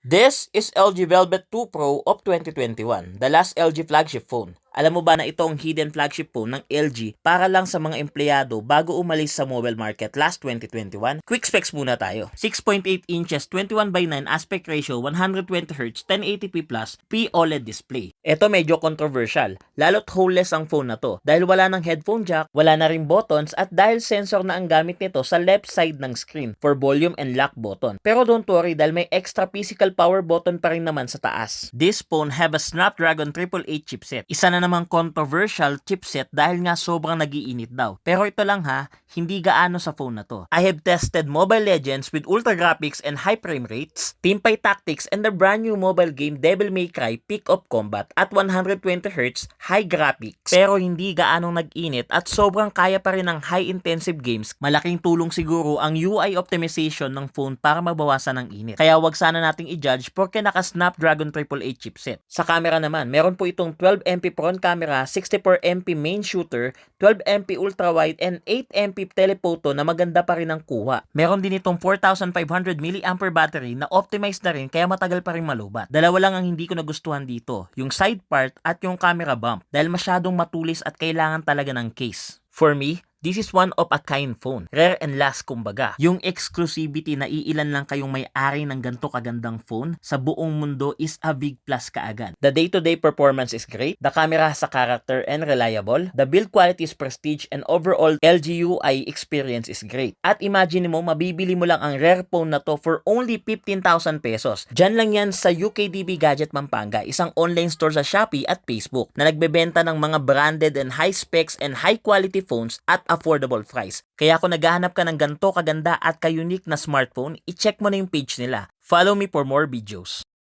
This is LG Velvet 2 Pro of 2021, the last LG flagship phone. Alam mo ba na ito ang hidden flagship phone ng LG para lang sa mga empleyado bago umalis sa mobile market last 2021? Quick specs muna tayo. 6.8 inches, 21:9 aspect ratio, 120Hz, 1080p plus, P-OLED display. Ito medyo controversial, lalo't holeless ang phone na to dahil wala ng headphone jack, wala na ring buttons at dahil sensor na ang gamit nito sa left side ng screen for volume and lock button. Pero don't worry dahil may extra physical power button pa rin naman sa taas. This phone have a Snapdragon 888 chipset. Isa na namang controversial chipset dahil nga sobrang nagiinit daw. Pero ito lang ha, hindi gaano sa phone na to. I have tested Mobile Legends with ultra graphics and high frame rates, Teamfight Tactics, and the brand new mobile game Devil May Cry Peak of Combat at 120Hz high graphics. Pero hindi gaano nag-init at sobrang kaya pa rin ng high intensive games. Malaking tulong siguro ang UI optimization ng phone para mabawasan ng init. Kaya wag sana nating i-judge porque naka Snapdragon 888 chipset. Sa camera naman, meron po itong 12MP front camera, 64MP main shooter, 12MP ultra wide and 8MP telephoto na maganda pa rin ang kuha. Meron din itong 4500 mAh battery na optimized na rin kaya matagal pa rin malubat. Dalawa lang ang hindi ko nagustuhan dito, yung side part at yung camera bump dahil masyadong matulis at kailangan talaga ng case. For me, this is one of a kind phone. Rare and last kumbaga. Yung exclusivity na iilan lang kayong may-ari ng ganito kagandang phone sa buong mundo is a big plus kaagad. The day-to-day performance is great. The camera has a character and reliable. The build quality is prestige and overall LG UI experience is great. At imagine mo, mabibili mo lang ang rare phone na to for only 15,000 pesos. Diyan lang yan sa UKDB Gadget Pampanga, isang online store sa Shopee at Facebook na nagbebenta ng mga branded and high specs and high quality phones at affordable price. Kaya kung naghahanap ka ng ganito kaganda at ka-unique na smartphone, i-check mo na yung page nila. Follow me for more videos.